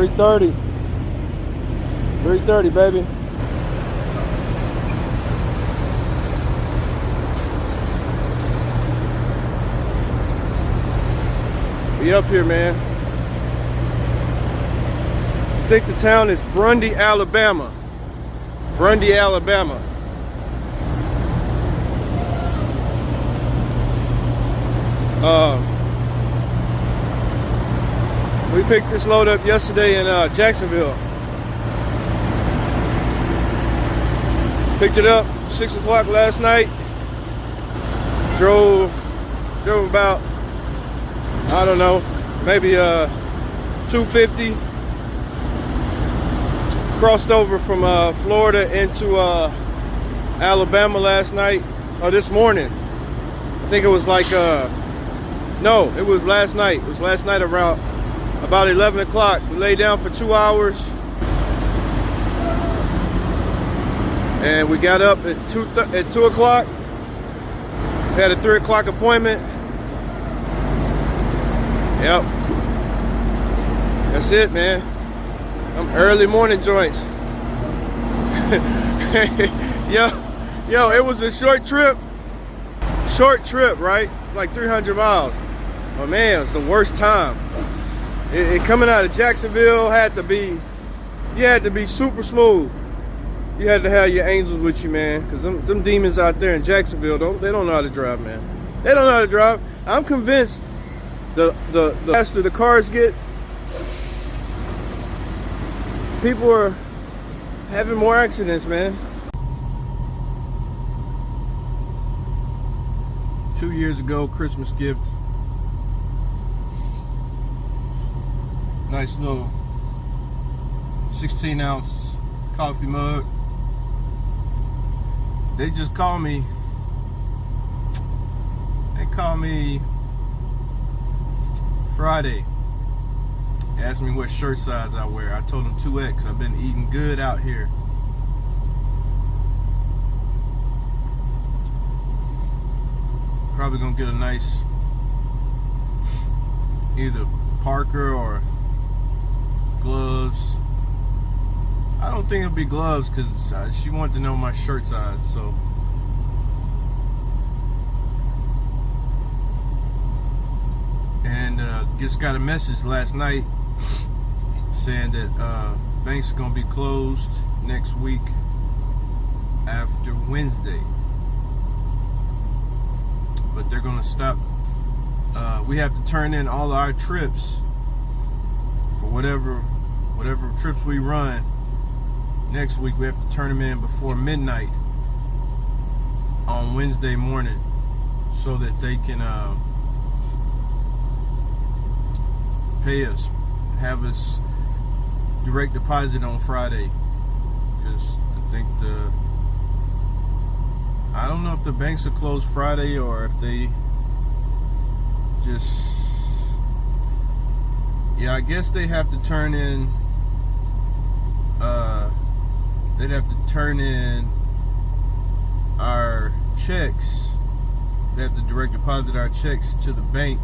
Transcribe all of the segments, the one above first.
3:30. 3:30, baby. We up here, man. I think the town is Grundy, Alabama. Grundy, Alabama. We picked this load up yesterday in Jacksonville. Picked it up 6 o'clock last night. Drove about, I don't know, maybe 250. Crossed over from Florida into Alabama last night, or this morning. I think it was like, no, it was last night. It was last night around about 11 o'clock. We lay down for 2 hours. And we got up at 2 o'clock. We had a 3 o'clock appointment. Yep. That's it, man. Them early morning joints. Yo, it was a short trip. Short trip, right? Like 300 miles. Oh man, it's the worst time. It coming out of Jacksonville you had to be super smooth. You had to have your angels with you, man, because them demons out there in Jacksonville they don't know how to drive, man. They don't know how to drive. I'm convinced the faster the cars get, people are having more accidents, man. 2 years ago, Christmas gift. Nice little 16-ounce coffee mug. They just call me. They call me Friday. Asked me what shirt size I wear. I told them 2X. I've been eating good out here. Probably gonna get a nice either Parker or gloves. I don't think it'll be gloves because she wanted to know my shirt size, so. And just got a message last night saying that banks are gonna be closed next week after Wednesday, but they're gonna stop. We have to turn in all our trips for whatever trips we run next week. We have to turn them in before midnight on Wednesday morning so that they can pay us, have us direct deposit on Friday. Because I think I don't know if the banks are closed Friday or if they just, yeah, I guess they have to turn in, they'd have to turn in our checks. They have to direct deposit our checks to the bank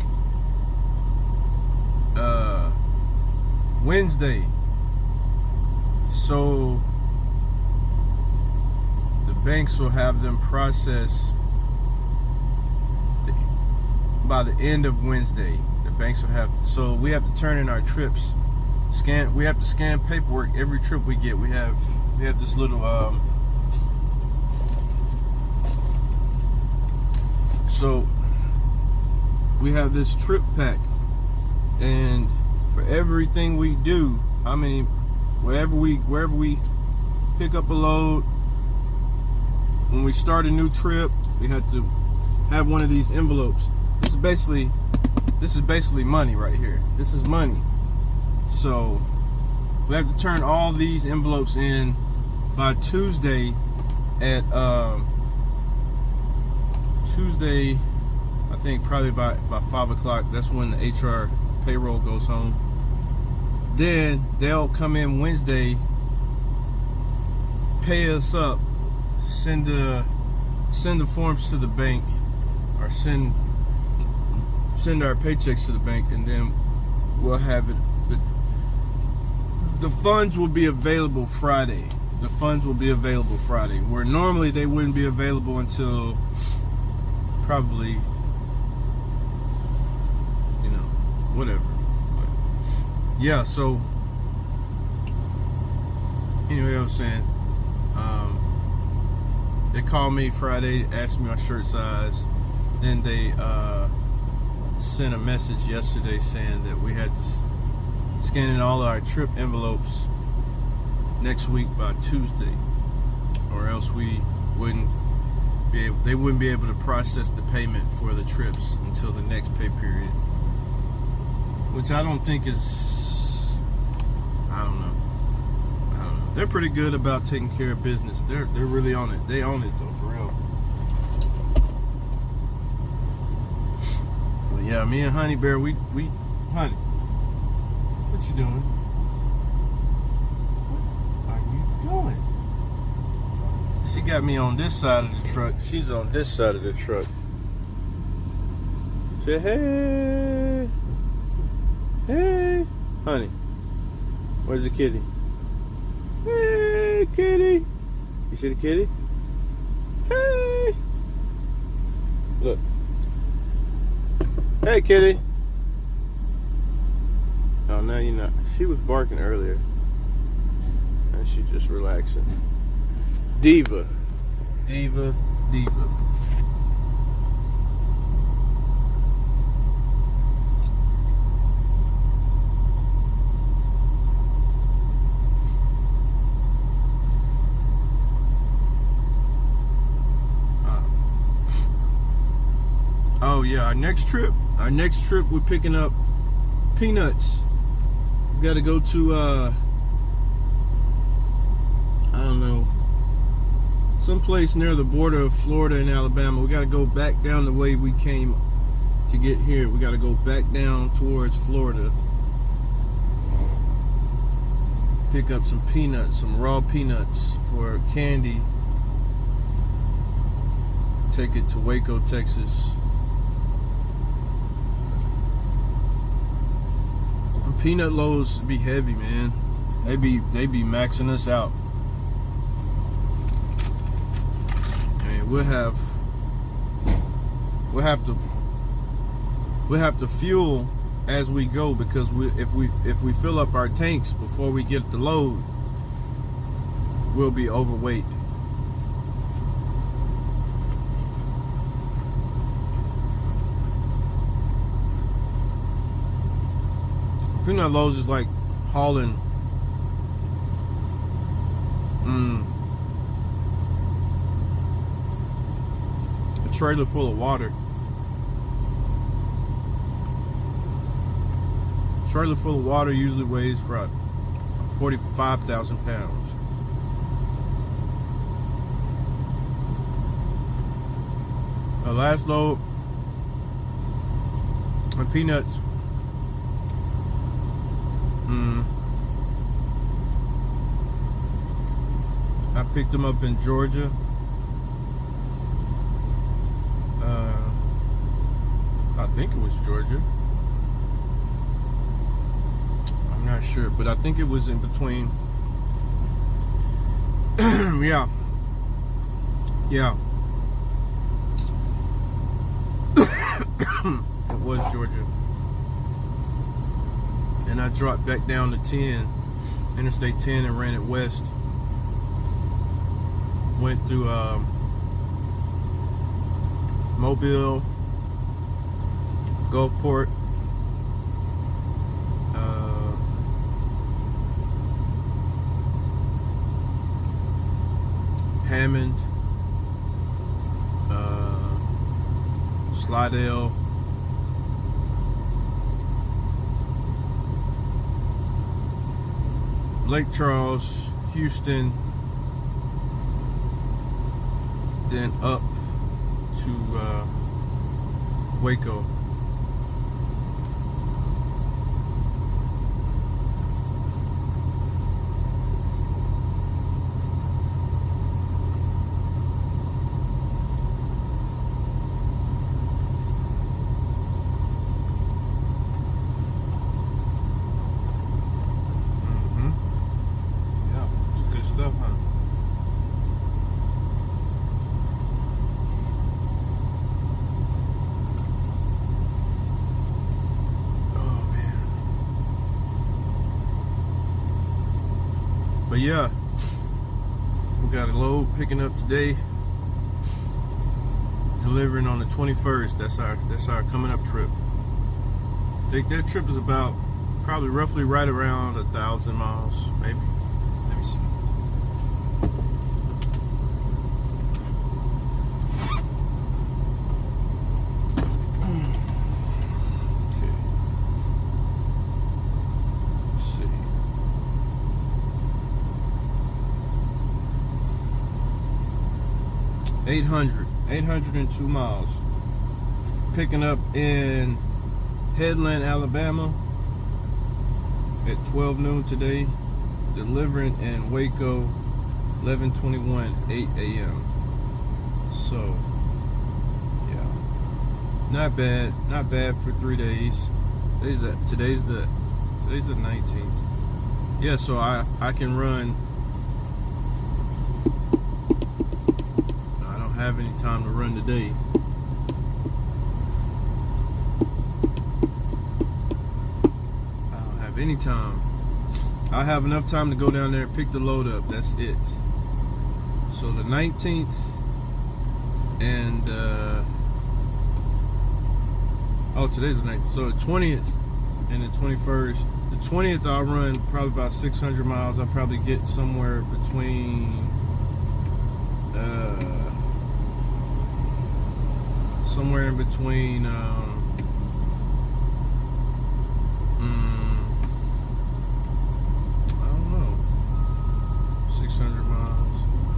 Wednesday. So the banks will have them processed by the end of Wednesday. The banks will have, so we have to turn in our trips. We have to scan paperwork every trip we get. We have this little so we have this trip pack, and for everything we do, wherever we pick up a load, when we start a new trip, we have to have one of these envelopes. This is basically money right here. This is money. So we have to turn all these envelopes in by Tuesday at Tuesday, I think probably by 5 o'clock. That's when the HR payroll goes home. Then they'll come in Wednesday, pay us up, send the forms to the bank, or send our paychecks to the bank, and then we'll have it. the funds will be available Friday. The funds will be available Friday, where normally they wouldn't be available until probably, whatever. But yeah, so anyway, I was saying, they called me Friday, asked me my shirt size. Then they sent a message yesterday saying that we had to scan in all our trip envelopes next week by Tuesday, or else we wouldn't be able, they wouldn't be able to process the payment for the trips until the next pay period, which I don't think is, I don't know. They're pretty good about taking care of business. They're really on it. They own it though, for real. But yeah, me and Honey Bear, we Honey, what you doing? What are you doing? She got me on this side of the truck. She's on this side of the truck. Say hey, hey, Honey. Where's the kitty? Hey, kitty. You see the kitty? Hey. Look. Hey, kitty. Oh, now you're not. She was barking earlier. And she's just relaxing. Diva. Diva. Diva. Oh yeah, our next trip we're picking up peanuts. We gotta go to I don't know, someplace near the border of Florida and Alabama. We gotta go back down the way we came to get here. We gotta go back down towards Florida. Pick up some peanuts, some raw peanuts for candy. Take it to Waco, Texas. Peanut loads be heavy, man. They be maxing us out. And we'll have to fuel as we go, because if we fill up our tanks before we get the load, we'll be overweight. Peanut loads is like hauling a trailer full of water. A trailer full of water usually weighs about 45,000 pounds. The last load of peanuts, I picked them up in Georgia. I think it was Georgia. I'm not sure, but I think it was in between. Yeah. It was Georgia. And I dropped back down to 10, Interstate 10, and ran it west. Went through Mobile, Gulfport, Hammond, Slidell, Lake Charles, Houston, then up to Waco. But yeah, we got a load picking up today, delivering on the 21st. That's our coming up trip. I think that trip is about probably roughly right around 1,000 miles, maybe. Let me see. Okay. Let's see. 802 miles. Picking up in Headland, Alabama at 12 noon today, delivering in Waco 11:21 8 a.m. So yeah, not bad for 3 days. Today's the 19th. Yeah, so I can run. I don't have any time to run today. Anytime. I have enough time to go down there and pick the load up. That's it. So the 19th and today's the 19th. So the 20th and the 21st. The 20th I'll run probably about 600 miles. I'll probably get somewhere between in between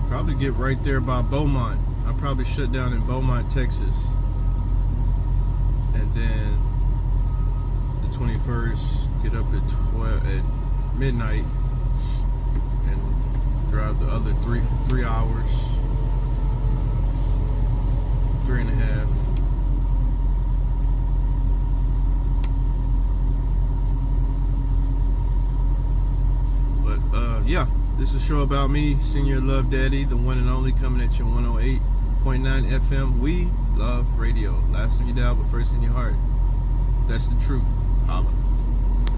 probably get right there by Beaumont. I'll probably shut down in Beaumont, Texas. And then the 21st, get up at midnight and drive the other three hours, 3.5. But yeah. This is a show about me, Senior Love Daddy, the one and only, coming at you 108.9 FM. We love radio. Last in your dial, but first in your heart. That's the truth. Holla.